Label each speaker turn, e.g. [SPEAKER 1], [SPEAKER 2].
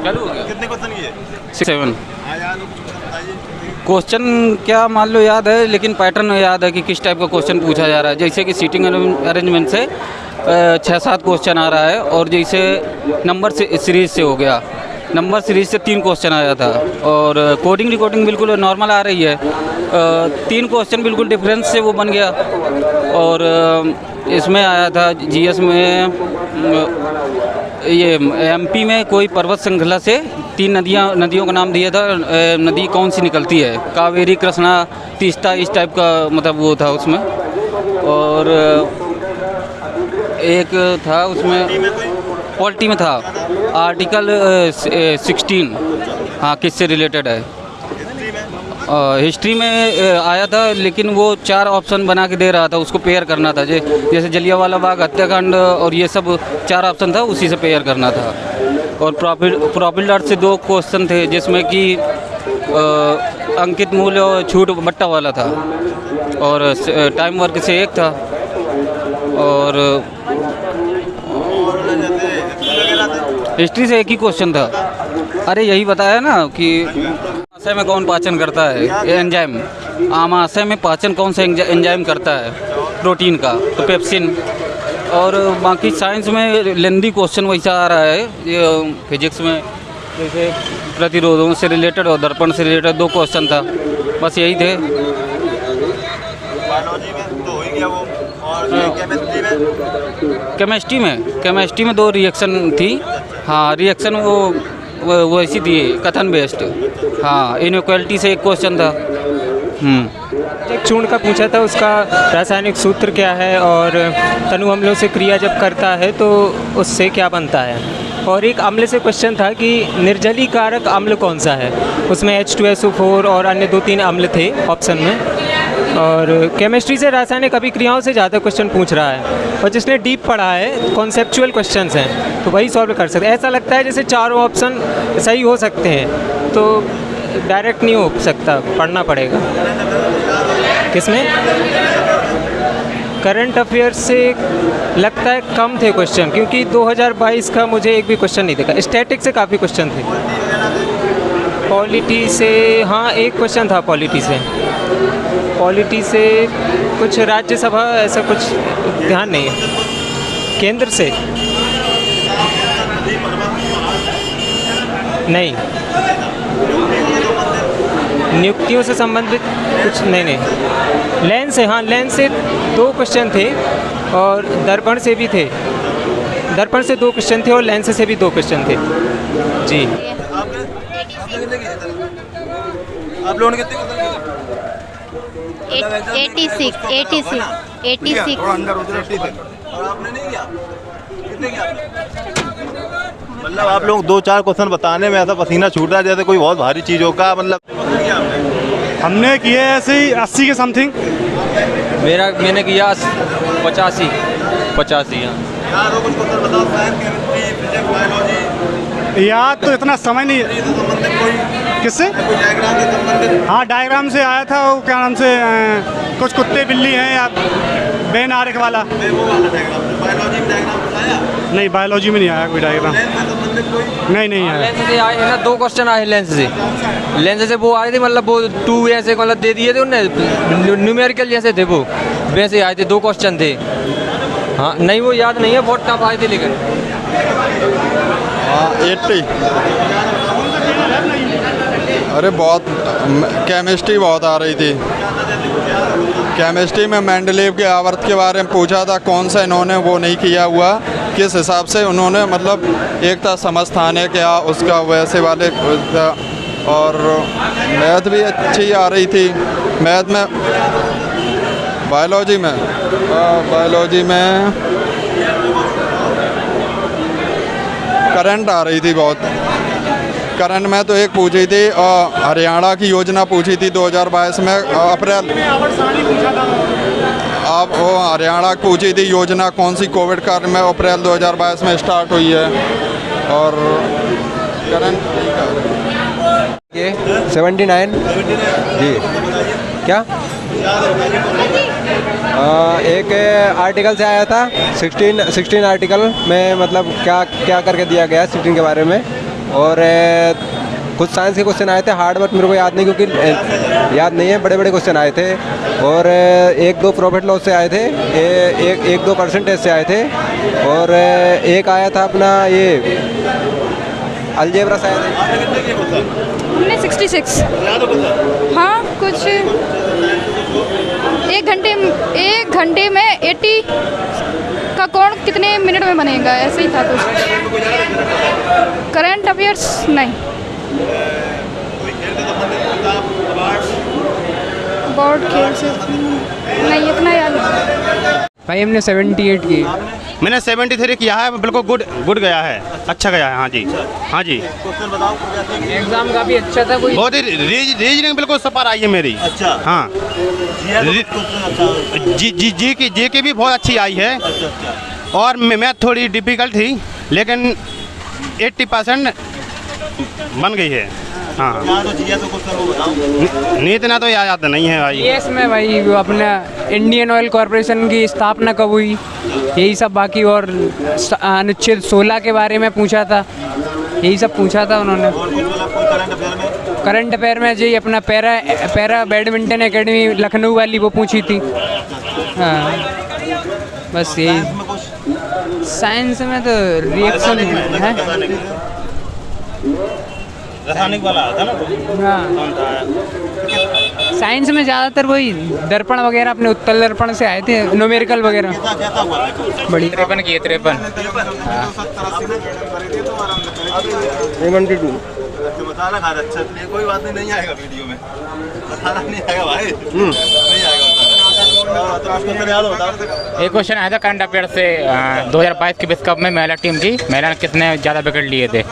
[SPEAKER 1] चालू हो गया।
[SPEAKER 2] कितने क्वेश्चन किए?
[SPEAKER 1] 7।
[SPEAKER 2] बताइए।
[SPEAKER 1] क्वेश्चन क्या मान लो याद है, लेकिन पैटर्न याद है कि किस टाइप का क्वेश्चन पूछा जा रहा है। जैसे कि सीटिंग अरेंजमेंट से 6-7 क्वेश्चन आ रहा है, और जैसे नंबर से सीरीज से हो गया, नंबर सीरीज से 3 क्वेश्चन आया था, और कोडिंग रिकॉर्डिंग बिल्कुल नॉर्मल आ रही है। 3 क्वेश्चन बिल्कुल डिफरेंस से वो बन गया। और इसमें आया था जीएस में, ये एमपी में कोई पर्वत श्रृंखला से 3 नदियों का नाम दिया था। नदी कौन सी निकलती है, कावेरी, कृष्णा, तीस्ता, इस टाइप का मतलब वो था उसमें। और एक था उसमें पॉलिटी में था आर्टिकल 16, हाँ किससे रिलेटेड है। हिस्ट्री में आया था, लेकिन वो 4 ऑप्शन बना के दे रहा था, उसको पेयर करना था। जैसे जलियांवाला बाग हत्याकांड और ये सब 4 ऑप्शन था, उसी से पेयर करना था। और प्रॉफिट आर्ट से 2 क्वेश्चन थे, जिसमें कि अंकित मूल्य और छूट बट्टा वाला था। और टाइम वर्क से 1 था। और हिस्ट्री से 1 ही क्वेश्चन था। अरे यही बताया ना कि आमाशय में कौन पाचन करता है, एंजाइम। आमाशय में पाचन कौन सा एंजाइम करता है, प्रोटीन का, तो पेप्सिन। और बाकी साइंस में लेंदी क्वेश्चन वैसा आ रहा है। ये फिजिक्स में जैसे प्रतिरोधों से रिलेटेड और दर्पण से रिलेटेड 2 क्वेश्चन था, बस यही थे।
[SPEAKER 2] बायोलॉजी में तो हो ही गया वो। और केमिस्ट्री में 2 रिएक्शन थी। हाँ, रिएक्शन वो ऐसी थी, कथन बेस्ड। हाँ, इनइक्वालिटी से 1 क्वेश्चन था।
[SPEAKER 3] एक चूर्ण का पूछा था, उसका रासायनिक सूत्र क्या है, और तनु अम्लों से क्रिया जब करता है तो उससे क्या बनता है। और एक अम्ल से क्वेश्चन था कि निर्जलीकारक अम्ल कौन सा है, उसमें H2SO4 और अन्य 2-3 अम्ल थे ऑप्शन में। और केमिस्ट्री से रासायनिक अभिक्रियाओं से ज़्यादा क्वेश्चन पूछ रहा है, और जिसने डीप पढ़ा है कॉन्सेप्चुअल क्वेश्चंस हैं तो वही सॉल्व कर सकते हैं। ऐसा लगता है जैसे चारों ऑप्शन सही हो सकते हैं, तो डायरेक्ट नहीं हो सकता, पढ़ना पड़ेगा। किसमें? करंट अफेयर्स से लगता है कम थे क्वेश्चन, क्योंकि 2022 का मुझे एक भी क्वेश्चन नहीं देखा। स्टैटिक से काफ़ी क्वेश्चन थे। पॉलिटी से हाँ 1 क्वेश्चन था। पॉलिटी से कुछ राज्यसभा, ऐसा कुछ ध्यान नहीं है। केंद्र से नहीं, नियुक्तियों से संबंधित कुछ नहीं। लेंस से, हाँ लेंस से 2 क्वेश्चन थे, और दर्पण से भी थे। दर्पण से 2 क्वेश्चन थे, और लेंस से भी 2 क्वेश्चन थे जी।
[SPEAKER 2] आप लोगों ने कितने
[SPEAKER 4] 86
[SPEAKER 2] थोड़ा अंदर उधर 80 थे। और आपने नहीं किया? कितने किया? मतलब आप लोग 2-4 क्वेश्चन बताने में ऐसा पसीना छूट रहा है जैसे कोई बहुत भारी चीज़ों का। मतलब
[SPEAKER 5] हमने किए ऐसे ही 80 के समथिंग।
[SPEAKER 1] मैंने किया 85।
[SPEAKER 2] याद हो कुछ क्वेश्चन बताओ? Science, chemistry, physics, biology.
[SPEAKER 5] याद तो इतना समय नहीं है।
[SPEAKER 2] संबंधित कोई
[SPEAKER 5] किससे?
[SPEAKER 2] कोई डायग्राम से संबंधित?
[SPEAKER 5] हाँ, डायग्राम से आया था। वो क्या नाम से, कुछ कुत्ते बिल्ली हैं या बेन आरेख वाला।
[SPEAKER 2] वो वाला डायग्राम। बायोलॉजी में डायग्राम बताया?
[SPEAKER 5] नहीं, बायोलॉजी में नहीं आया कोई डायग्राम।
[SPEAKER 2] लेंस से संबंधित कोई?
[SPEAKER 5] नहीं आया।
[SPEAKER 6] लेंस से आए हैं ना 2 क्वेश्चन आए लेंस से वो आए थे, मतलब वो 2 ऐसे मतलब दे दिए थे उन्होंने, न्यूमेरिकल जैसे थे वो, वैसे आए थे। 2 क्वेश्चन थे। हाँ नहीं, वो याद नहीं है, बहुत टफ आए थे लेकिन।
[SPEAKER 7] हाँ 80। अरे बहुत, केमिस्ट्री बहुत आ रही थी। केमिस्ट्री में मेंडलीव के आवर्त के बारे में पूछा था, कौन सा इन्होंने वो नहीं किया हुआ, किस हिसाब से उन्होंने, मतलब एक था समस्थान है क्या उसका, वैसे वाले था। और मैथ भी अच्छी आ रही थी। मैथ में, बायोलॉजी में करंट आ रही थी बहुत। करंट में तो एक पूछी थी, हरियाणा की योजना पूछी थी 2022 में अप्रैल। अब वो हरियाणा पूछी थी योजना कौन सी कोविड काल में अप्रैल 2022 में स्टार्ट हुई है। और करंट
[SPEAKER 8] 79 जी। क्या? एक आर्टिकल से आया था 16 आर्टिकल में, मतलब क्या क्या करके दिया गया 16 के बारे में। और कुछ साइंस के क्वेश्चन आए थे, हार्ड वर्क मेरे को याद नहीं क्योंकि याद नहीं है, बड़े बड़े क्वेश्चन आए थे। और एक दो प्रॉफिट लॉस से आए थे, एक दो परसेंटेज से आए थे, और एक आया था अपना ये अलजेब्रा से आया था।
[SPEAKER 4] हमने 66। हाँ कुछ एक घंटे में 80 का कोण कितने मिनट में बनेगा, ऐसे ही था कुछ। करंट अफेयर्स नहीं, बोर्ड खेल से नहीं, इतना याद नहीं।
[SPEAKER 3] भाई हमने 78 की।
[SPEAKER 9] मैंने 73 किया है, बिल्कुल गुड गया है, अच्छा गया है। हाँ जी, हाँ जी।
[SPEAKER 3] एग्ज़ाम का भी अच्छा था, कोई
[SPEAKER 9] बहुत ही रीजनिंग बिल्कुल सपर आई है मेरी।
[SPEAKER 2] अच्छा।
[SPEAKER 9] हाँ जी की भी बहुत अच्छी आई है। और मैथ थोड़ी डिफिकल्ट थी, लेकिन 80% बन गई है। हाँ नहीं, इतना तो याद नहीं है भाई।
[SPEAKER 3] यस में भाई वो अपना इंडियन ऑयल कॉरपोरेशन की स्थापना कब हुई, यही सब। बाकी और अनुच्छेद 16 के बारे में पूछा था, यही सब पूछा था उन्होंने। करंट अफेयर में जी अपना पैरा बैडमिंटन एकेडमी लखनऊ वाली वो पूछी थी। हाँ बस यही। साइंस में तो रिएक्शन है,
[SPEAKER 9] रासायनिक वाला था ना।
[SPEAKER 3] हाँ साइंस में ज़्यादातर वही दर्पण वगैरह अपने उत्तल दर्पण से आए थे, न्यूमेरिकल वगैरह। बड़ी 53 की है, 53।
[SPEAKER 2] मसाला खा रहा, अच्छा कोई बात नहीं आएगा वीडियो में, मसाला नहीं आएगा भाई, नहीं आएगा मसाला।
[SPEAKER 10] एक क्वेश्चन आया था करंट अफेयर से 2022 के विश्व कप में महिला टीम की, महिला ने कितने ज़्यादा विकेट लिए थे।